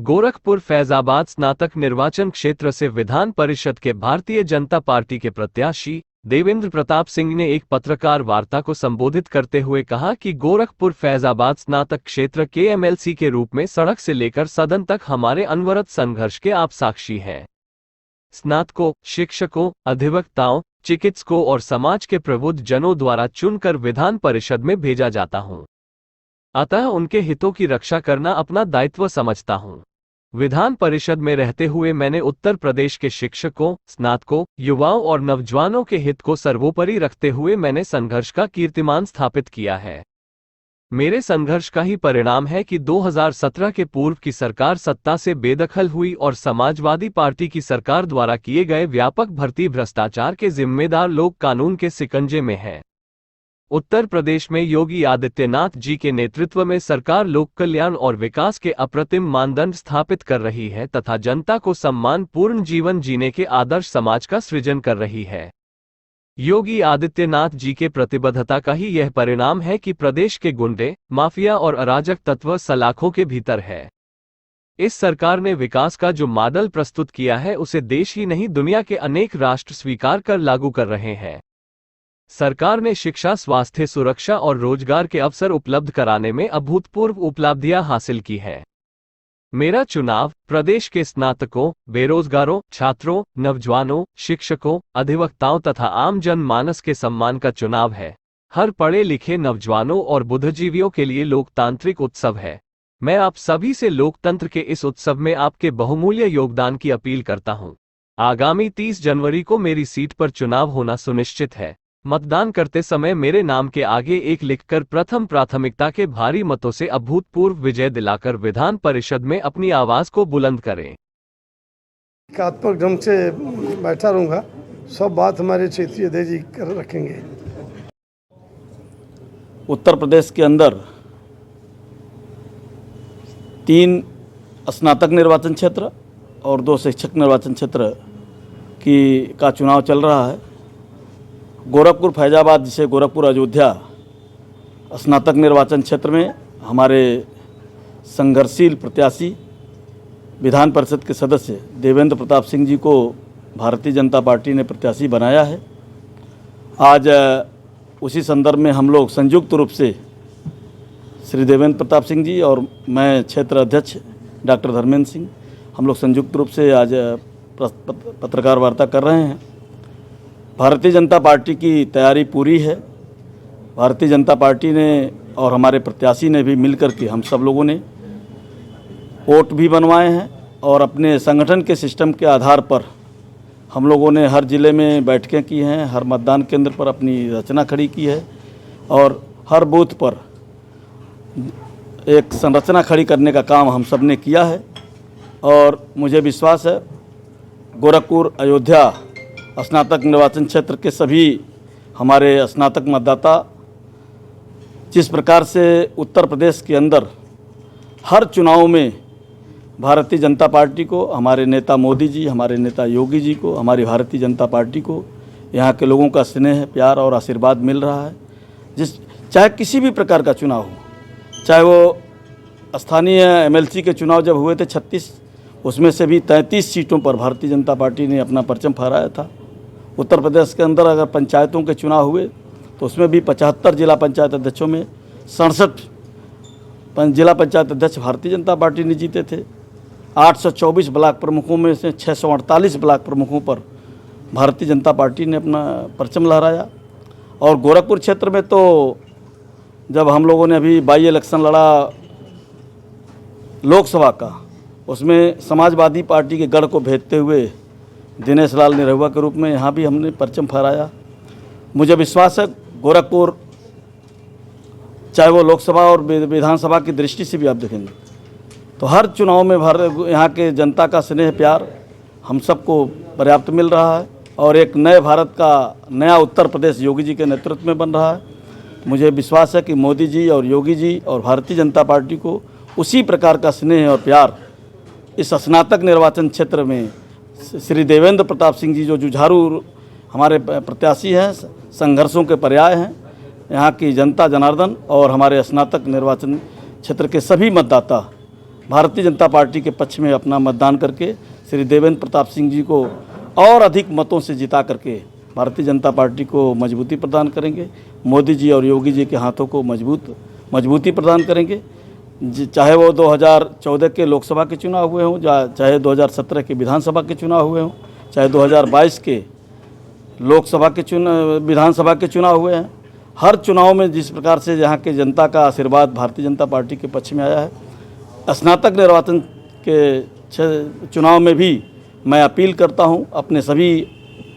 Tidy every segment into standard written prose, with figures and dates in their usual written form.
गोरखपुर फैजाबाद स्नातक निर्वाचन क्षेत्र से विधान परिषद के भारतीय जनता पार्टी के प्रत्याशी देवेंद्र प्रताप सिंह ने एक पत्रकार वार्ता को संबोधित करते हुए कहा कि गोरखपुर फैजाबाद स्नातक क्षेत्र के एमएलसी के रूप में सड़क से लेकर सदन तक हमारे अनवरत संघर्ष के आप साक्षी हैं। स्नातकों, शिक्षकों, अधिवक्ताओं, चिकित्सकों और समाज के प्रबुद्ध जनों द्वारा चुनकर विधान परिषद में भेजा जाता हूं। अतः उनके हितों की रक्षा करना अपना दायित्व समझता हूं। विधान परिषद में रहते हुए मैंने उत्तर प्रदेश के शिक्षकों, स्नातकों, युवाओं और नौजवानों के हित को सर्वोपरि रखते हुए मैंने संघर्ष का कीर्तिमान स्थापित किया है। मेरे संघर्ष का ही परिणाम है कि 2017 के पूर्व की सरकार सत्ता से बेदखल हुई और समाजवादी पार्टी की सरकार द्वारा किए गए व्यापक भर्ती भ्रष्टाचार के जिम्मेदार लोग कानून के शिकंजे में हैं। उत्तर प्रदेश में योगी आदित्यनाथ जी के नेतृत्व में सरकार लोक कल्याण और विकास के अप्रतिम मानदंड स्थापित कर रही है तथा जनता को सम्मानपूर्ण जीवन जीने के आदर्श समाज का सृजन कर रही है। योगी आदित्यनाथ जी के प्रतिबद्धता का ही यह परिणाम है कि प्रदेश के गुंडे, माफिया और अराजक तत्व सलाखों के भीतर है। इस सरकार ने विकास का जो मॉडल प्रस्तुत किया है उसे देश ही नहीं दुनिया के अनेक राष्ट्र स्वीकार कर लागू कर रहे हैं। सरकार ने शिक्षा, स्वास्थ्य, सुरक्षा और रोजगार के अवसर उपलब्ध कराने में अभूतपूर्व उपलब्धियां हासिल की है। मेरा चुनाव प्रदेश के स्नातकों, बेरोजगारों, छात्रों, नौजवानों, शिक्षकों, अधिवक्ताओं तथा आम जन मानस के सम्मान का चुनाव है। हर पढ़े लिखे नौजवानों और बुद्धिजीवियों के लिए लोकतांत्रिक उत्सव है। मैं आप सभी से लोकतंत्र के इस उत्सव में आपके बहुमूल्य योगदान की अपील करता हूं। आगामी 30 जनवरी को मेरी सीट पर चुनाव होना सुनिश्चित है। मतदान करते समय मेरे नाम के आगे एक लिखकर प्रथम प्राथमिकता के भारी मतों से अभूतपूर्व विजय दिलाकर विधान परिषद में अपनी आवाज को बुलंद करें। एकात्मक ढंग से बैठा रहूंगा, सब बात हमारे क्षेत्रीय अध्यक्ष जी कर रखेंगे। उत्तर प्रदेश के अंदर 3 स्नातक निर्वाचन क्षेत्र और 2 शिक्षक निर्वाचन क्षेत्र का चुनाव चल रहा है। गोरखपुर फैजाबाद, जिसे गोरखपुर अयोध्या स्नातक निर्वाचन क्षेत्र में हमारे संघर्षशील प्रत्याशी विधान परिषद के सदस्य देवेंद्र प्रताप सिंह जी को भारतीय जनता पार्टी ने प्रत्याशी बनाया है। आज उसी संदर्भ में हम लोग संयुक्त रूप से श्री देवेंद्र प्रताप सिंह जी और मैं क्षेत्र अध्यक्ष डॉक्टर धर्मेंद्र सिंह, हम लोग संयुक्त रूप से आज पत्रकार वार्ता कर रहे हैं। भारतीय जनता पार्टी की तैयारी पूरी है। भारतीय जनता पार्टी ने और हमारे प्रत्याशी ने भी मिलकर के हम सब लोगों ने वोट भी बनवाए हैं और अपने संगठन के सिस्टम के आधार पर हम लोगों ने हर ज़िले में बैठकें की हैं, हर मतदान केंद्र पर अपनी रचना खड़ी की है और हर बूथ पर एक संरचना खड़ी करने का काम हम सब ने किया है। और मुझे विश्वास है गोरखपुर अयोध्या स्नातक निर्वाचन क्षेत्र के सभी हमारे स्नातक मतदाता जिस प्रकार से उत्तर प्रदेश के अंदर हर चुनाव में भारतीय जनता पार्टी को, हमारे नेता मोदी जी, हमारे नेता योगी जी को, हमारी भारतीय जनता पार्टी को यहाँ के लोगों का स्नेह, प्यार और आशीर्वाद मिल रहा है। चाहे किसी भी प्रकार का चुनाव हो, चाहे वो स्थानीय एमएलसी के चुनाव जब हुए थे 36, उसमें से भी 33 सीटों पर भारतीय जनता पार्टी ने अपना परचम फहराया था। उत्तर प्रदेश के अंदर अगर पंचायतों के चुनाव हुए तो उसमें भी 75 जिला पंचायत अध्यक्षों में 67 जिला पंचायत अध्यक्ष भारतीय जनता पार्टी ने जीते थे। 824 ब्लॉक प्रमुखों में से 648 ब्लॉक प्रमुखों पर भारतीय जनता पार्टी ने अपना परचम लहराया। और गोरखपुर क्षेत्र में तो जब हम लोगों ने अभी बाई इलेक्शन लड़ा लोकसभा का, उसमें समाजवादी पार्टी के गढ़ को भेदते हुए दिनेश लाल निरहुआ के रूप में यहाँ भी हमने परचम फहराया। मुझे विश्वास है गोरखपुर, चाहे वो लोकसभा और विधानसभा की दृष्टि से भी आप देखेंगे तो हर चुनाव में यहाँ के जनता का स्नेह प्यार हम सबको पर्याप्त मिल रहा है और एक नए भारत का नया उत्तर प्रदेश योगी जी के नेतृत्व में बन रहा है। मुझे विश्वास है कि मोदी जी और योगी जी और भारतीय जनता पार्टी को उसी प्रकार का स्नेह और प्यार इस स्नातक निर्वाचन क्षेत्र में श्री देवेंद्र प्रताप सिंह जी जो जुझारू हमारे प्रत्याशी हैं, संघर्षों के पर्याय हैं, यहाँ की जनता जनार्दन और हमारे स्नातक निर्वाचन क्षेत्र के सभी मतदाता भारतीय जनता पार्टी के पक्ष में अपना मतदान करके श्री देवेंद्र प्रताप सिंह जी को और अधिक मतों से जिता करके भारतीय जनता पार्टी को मजबूती प्रदान करेंगे। मोदी जी और योगी जी के हाथों को मजबूती प्रदान करेंगे। चाहे वो 2014 के लोकसभा के चुनाव हुए हों, चाहे 2017 के विधानसभा के चुनाव हुए हों, चाहे 2022 के विधानसभा के चुनाव हुए हैं। हर चुनाव में जिस प्रकार से यहाँ के जनता का आशीर्वाद भारतीय जनता पार्टी के पक्ष में आया है, स्नातक निर्वाचन के चुनाव में भी मैं अपील करता हूँ अपने सभी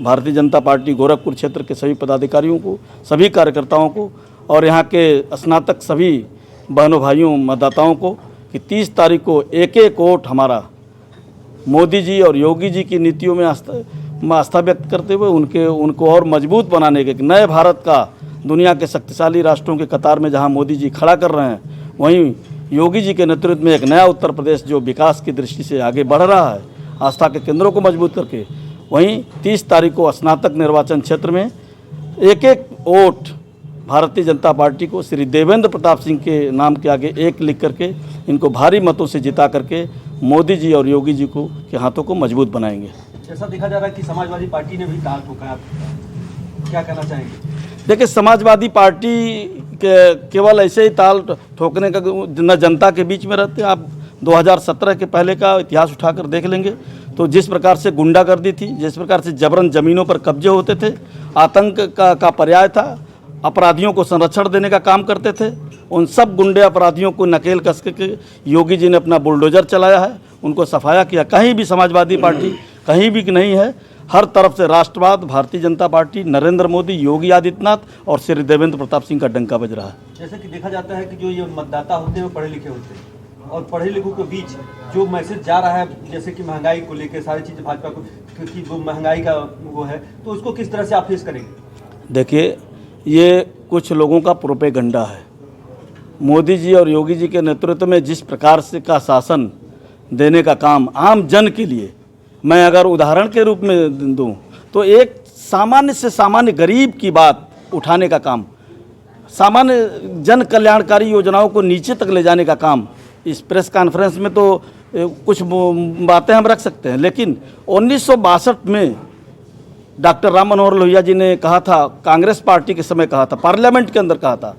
भारतीय जनता पार्टी गोरखपुर क्षेत्र के सभी पदाधिकारियों को, सभी कार्यकर्ताओं को और यहाँ के स्नातक सभी बहनों भाइयों मतदाताओं को कि 30 तारीख को एक एक वोट हमारा मोदी जी और योगी जी की नीतियों में आस्था व्यक्त करते हुए उनको और मजबूत बनाने के नए भारत का दुनिया के शक्तिशाली राष्ट्रों के कतार में जहां मोदी जी खड़ा कर रहे हैं, वहीं योगी जी के नेतृत्व में एक नया उत्तर प्रदेश जो विकास की दृष्टि से आगे बढ़ रहा है, आस्था के केंद्रों को मजबूत करके, वहीं 30 तारीख को स्नातक निर्वाचन क्षेत्र में एक एक वोट भारतीय जनता पार्टी को श्री देवेंद्र प्रताप सिंह के नाम के आगे एक लिख करके इनको भारी मतों से जिता करके मोदी जी और योगी जी को के हाथों को मजबूत बनाएंगे। जैसा देखा जा रहा है कि समाजवादी पार्टी ने भी ताल ठोका, आप क्या कहना चाहेंगे? देखिए, समाजवादी पार्टी के केवल ऐसे ही ताल ठोकने का न जनता के बीच में रहते हैं। आप 2017 के पहले का इतिहास उठाकर देख लेंगे तो जिस प्रकार से गुंडागर्दी थी, जिस प्रकार से जबरन ज़मीनों पर कब्जे होते थे, आतंक का पर्याय था, अपराधियों को संरक्षण देने का काम करते थे, उन सब गुंडे अपराधियों को नकेल कस के योगी जी ने अपना बुलडोजर चलाया है, उनको सफाया किया। कहीं भी समाजवादी पार्टी कहीं भी नहीं है, हर तरफ से राष्ट्रवाद, भारतीय जनता पार्टी, नरेंद्र मोदी, योगी आदित्यनाथ और श्री देवेंद्र प्रताप सिंह का डंका बज रहा है। जैसे कि देखा जाता है कि जो ये मतदाता होते हैं वो पढ़े लिखे होते हैं और पढ़े लिखों के बीच जो मैसेज जा रहा है, जैसे कि महंगाई को लेकर सारी चीज़ें भाजपा को कि वो महंगाई का वो है, तो उसको किस तरह से आप फेस करेंगे? देखिए, ये कुछ लोगों का प्रोपेगंडा है। मोदी जी और योगी जी के नेतृत्व में जिस प्रकार से का शासन देने का काम आम जन के लिए, मैं अगर उदाहरण के रूप में दूं तो एक सामान्य से सामान्य गरीब की बात उठाने का काम, सामान्य जन कल्याणकारी योजनाओं को नीचे तक ले जाने का काम, इस प्रेस कॉन्फ्रेंस में तो कुछ बातें हम रख सकते हैं, लेकिन 1962 में डॉक्टर राम मनोहर लोहिया जी ने कहा था, कांग्रेस पार्टी के समय कहा था, पार्लियामेंट के अंदर कहा था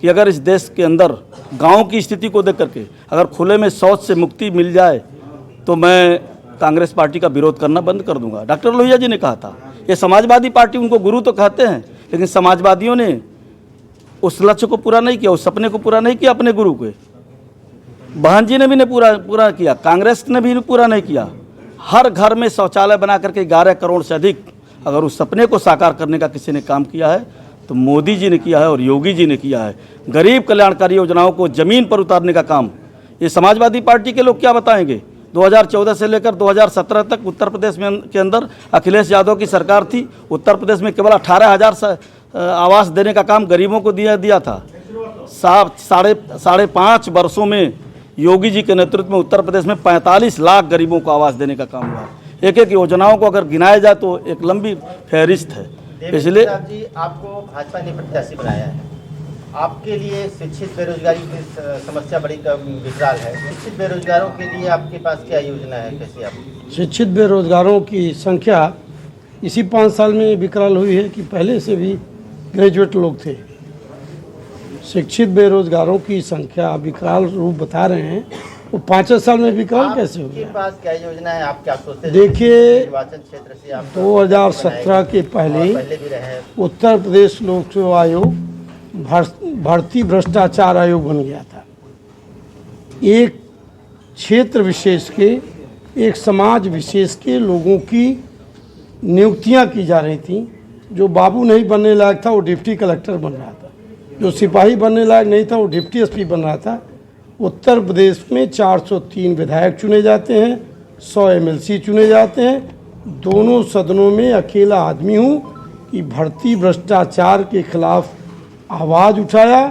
कि अगर इस देश के अंदर गांव की स्थिति को देख करके अगर खुले में शौच से मुक्ति मिल जाए तो मैं कांग्रेस पार्टी का विरोध करना बंद कर दूंगा। डॉक्टर लोहिया जी ने कहा था। ये समाजवादी पार्टी उनको गुरु तो कहते हैं, लेकिन समाजवादियों ने उस लक्ष्य को पूरा नहीं किया, उस सपने को पूरा नहीं किया अपने गुरु के। बहन जी ने भी नहीं पूरा किया, कांग्रेस ने भी पूरा नहीं किया। हर घर में शौचालय बना करके 11 करोड़ से अधिक अगर उस सपने को साकार करने का किसी ने काम किया है तो मोदी जी ने किया है और योगी जी ने किया है। गरीब कल्याणकारी योजनाओं को जमीन पर उतारने का काम ये समाजवादी पार्टी के लोग क्या बताएंगे। 2014 से लेकर 2017 तक उत्तर प्रदेश में के अंदर अखिलेश यादव की सरकार थी। उत्तर प्रदेश में केवल 18,000 आवास देने का काम गरीबों को दिया था। 5.5 वर्षों में योगी जी के नेतृत्व में उत्तर प्रदेश में 45 लाख गरीबों को आवास देने का काम हुआ। एक एक योजनाओं को अगर गिनाया जाए तो एक लंबी फहरिस्त है। इसलिए जी आपको भाजपा ने प्रत्याशी बनाया है, आपके लिए शिक्षित बेरोजगारी की समस्या बड़ी विकराल है। शिक्षित बेरोजगारों के लिए आपके पास क्या योजना है, कैसे आप? शिक्षित बेरोजगारों की संख्या इसी 5 साल में विकराल हुई है कि पहले से भी ग्रेजुएट लोग थे। शिक्षित बेरोजगारों की संख्या विकराल रूप बता रहे हैं, वो 5 साल में विकराल कैसे हो गया? आपके पास क्या योजना है, आप क्या सोचते हैं? देखिए, निर्वाचन क्षेत्र से आप 2017 के पहले भी रहे, उत्तर प्रदेश लोक सेवा आयोग भर्ती भ्रष्टाचार आयोग बन गया था। एक क्षेत्र विशेष के, एक समाज विशेष के लोगों की नियुक्तियां की जा रही थी। जो बाबू नहीं बनने लायक था वो डिप्टी कलेक्टर बन रहा था, जो सिपाही बनने लायक नहीं था वो डिप्टी एसपी बन रहा था। उत्तर प्रदेश में 403 विधायक चुने जाते हैं, 100 एमएलसी चुने जाते हैं। दोनों सदनों में अकेला आदमी हूँ कि भर्ती भ्रष्टाचार के खिलाफ आवाज़ उठाया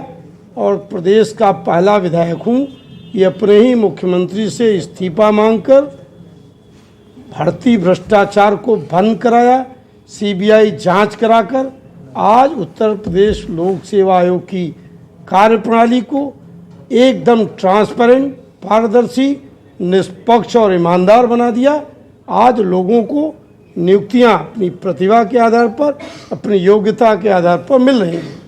और प्रदेश का पहला विधायक हूँ कि अपने ही मुख्यमंत्री से इस्तीफा मांगकर भर्ती भ्रष्टाचार को बंद कराया। सीबीआई जांच कराकर आज उत्तर प्रदेश लोक सेवा आयोग की कार्यप्रणाली को एकदम ट्रांसपेरेंट, पारदर्शी निष्पक्ष और ईमानदार बना दिया। आज लोगों को नियुक्तियां अपनी प्रतिभा के आधार पर, अपनी योग्यता के आधार पर मिल रही हैं।